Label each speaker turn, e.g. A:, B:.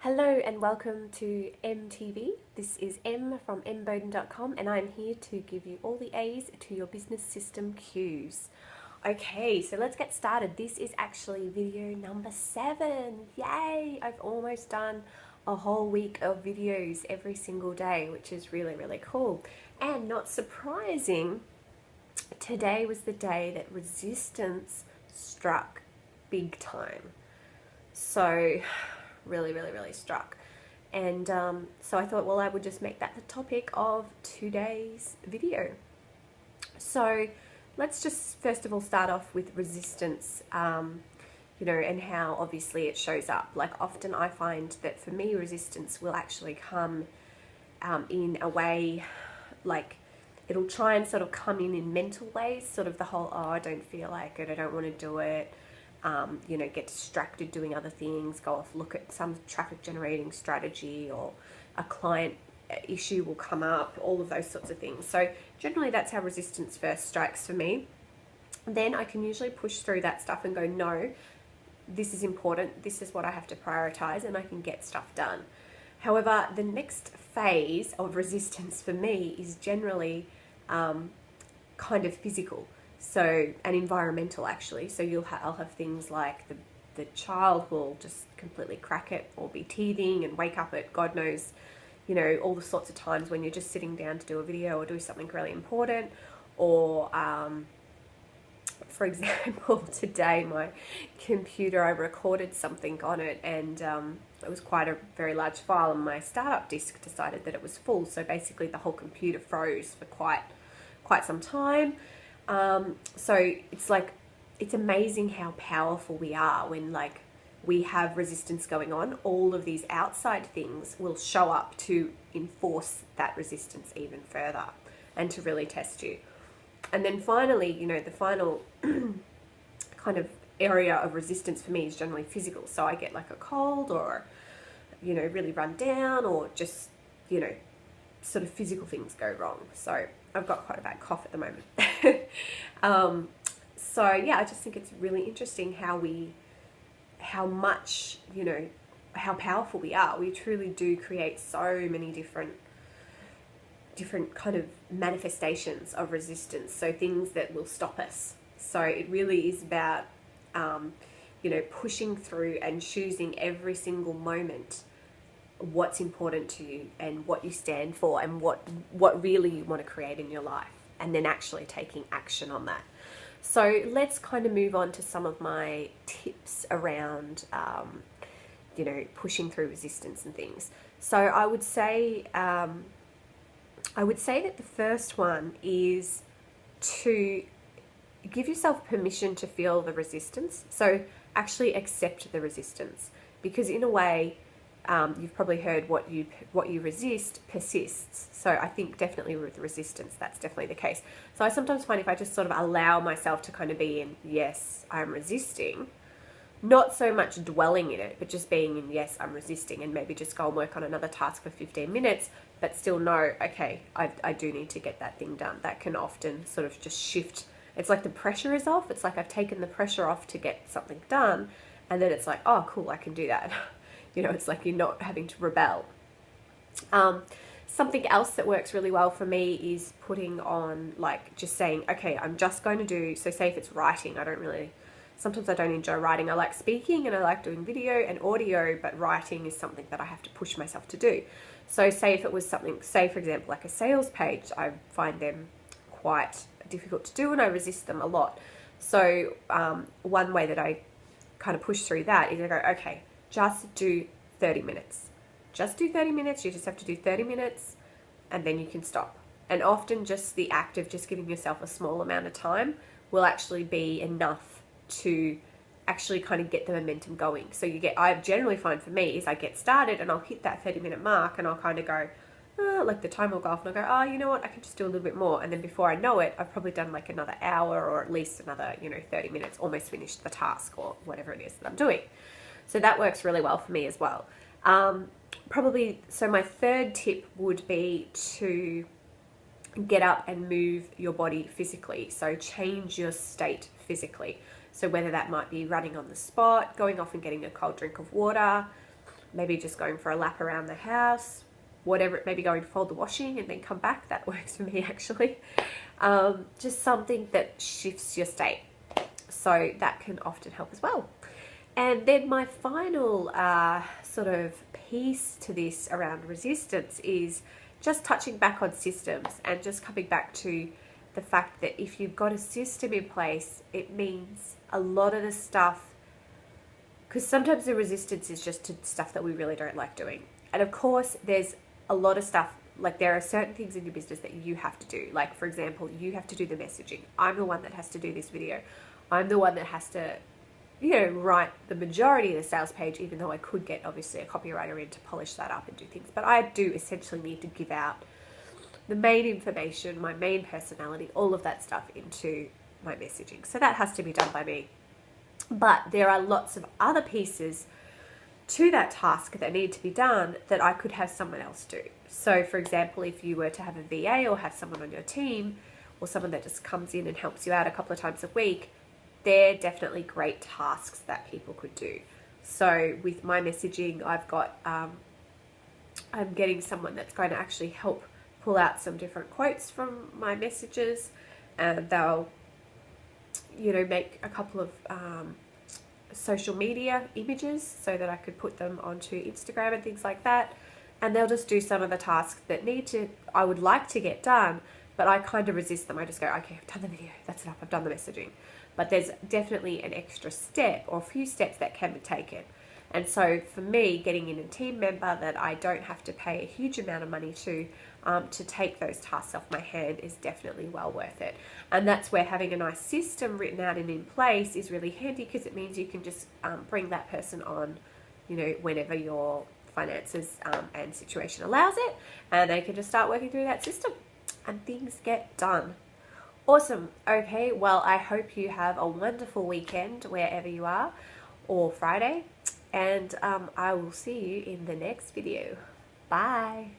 A: Hello and welcome to MTV. This is M from mbowden.com and I'm here to give you all the A's to your business system Q's. Okay, so let's get started. This is actually video number 7. Yay! I've almost done a whole week of videos every single day, which is really, really cool. And not surprising, today was the day that resistance struck big time. So really struck. And so I thought, well, I would just make that the topic of today's video. So let's just first of all start off with resistance, and how obviously it shows up. Like often I find that for me, resistance will actually come in a way like it'll try and sort of come in mental ways, sort of the whole, oh, I don't feel like it, I don't want to do it. Get distracted doing other things, go off, look at some traffic generating strategy, or a client issue will come up, all of those sorts of things. So generally that's how resistance first strikes for me. Then I can usually push through that stuff and go, no, this is important, this is what I have to prioritize, and I can get stuff done. However, the next phase of resistance for me is generally kind of physical. So, and environmental actually. So I'll have things like the child will just completely crack it or be teething and wake up at God knows, all the sorts of times when you're just sitting down to do a video or do something really important. Or, for example, today my computer, I recorded something on it and it was quite a very large file, and my startup disk decided that it was full. So basically the whole computer froze for quite some time. So it's amazing how powerful we are when we have resistance going on. All of these outside things will show up to enforce that resistance even further and to really test you. And then finally, the final kind of area of resistance for me is generally physical. So I get like a cold or, really run down, or just, sort of physical things go wrong. So I've got quite a bad cough at the moment. So yeah, I just think it's really interesting how much, how powerful we are. We truly do create so many different kind of manifestations of resistance. So things that will stop us. So it really is about, pushing through and choosing every single moment what's important to you and what you stand for and what really you want to create in your life, and then actually taking action on that. So let's kind of move on to some of my tips around, pushing through resistance and things. So I would say that the first one is to give yourself permission to feel the resistance. So actually accept the resistance, because in a way, you've probably heard what you resist persists. So I think definitely with resistance, that's definitely the case. So I sometimes find if I just sort of allow myself to kind of be in, yes, I'm resisting, not so much dwelling in it, but just being in, yes, I'm resisting, and maybe just go and work on another task for 15 minutes, but still know, okay, I do need to get that thing done. That can often sort of just shift. It's like the pressure is off. It's like I've taken the pressure off to get something done, and then it's like, oh, cool, I can do that. It's like you're not having to rebel. Something else that works really well for me is putting on, just saying, okay, I'm just going to do, so say if it's writing, sometimes I don't enjoy writing. I like speaking and I like doing video and audio, but writing is something that I have to push myself to do. So say if it was something, say for example, like a sales page, I find them quite difficult to do and I resist them a lot. So one way that I kind of push through that is I go, okay, just do 30 minutes. Just do 30 minutes. You just have to do 30 minutes and then you can stop. And often just the act of just giving yourself a small amount of time will actually be enough to actually kind of get the momentum going. So I generally find for me is I get started and I'll hit that 30-minute mark and I'll kind of go, like the time will go off and I'll go, oh, you know what, I can just do a little bit more. And then before I know it, I've probably done like another hour or at least another, 30 minutes, almost finished the task or whatever it is that I'm doing. So that works really well for me as well. So my third tip would be to get up and move your body physically. So change your state physically. So whether that might be running on the spot, going off and getting a cold drink of water, maybe just going for a lap around the house, whatever, maybe going to fold the washing and then come back. That works for me actually. Just something that shifts your state. So that can often help as well. And then my final sort of piece to this around resistance is just touching back on systems and just coming back to the fact that if you've got a system in place, it means a lot of the stuff, because sometimes the resistance is just to stuff that we really don't like doing. And of course, there's a lot of stuff, like there are certain things in your business that you have to do. Like for example, you have to do the messaging. I'm the one that has to do this video. I'm the one that has to, you know, write the majority of the sales page, even though I could get obviously a copywriter in to polish that up and do things. But I do essentially need to give out the main information, my main personality, all of that stuff into my messaging. So that has to be done by me. But there are lots of other pieces to that task that need to be done that I could have someone else do. So for example, if you were to have a VA or have someone on your team or someone that just comes in and helps you out a couple of times a week, they're definitely great tasks that people could do. So with my messaging, I've got, I'm getting someone that's going to actually help pull out some different quotes from my messages, and they'll, you know, make a couple of social media images so that I could put them onto Instagram and things like that. And they'll just do some of the tasks that I would like to get done, but I kind of resist them. I just go, okay, I've done the video, that's enough, I've done the messaging. But there's definitely an extra step or a few steps that can be taken. And so for me, getting in a team member that I don't have to pay a huge amount of money to take those tasks off my hand is definitely well worth it. And that's where having a nice system written out and in place is really handy, because it means you can just bring that person on, you know, whenever your finances and situation allows it, and they can just start working through that system and things get done. Awesome. Okay, well, I hope you have a wonderful weekend wherever you are, or Friday, and I will see you in the next video. Bye.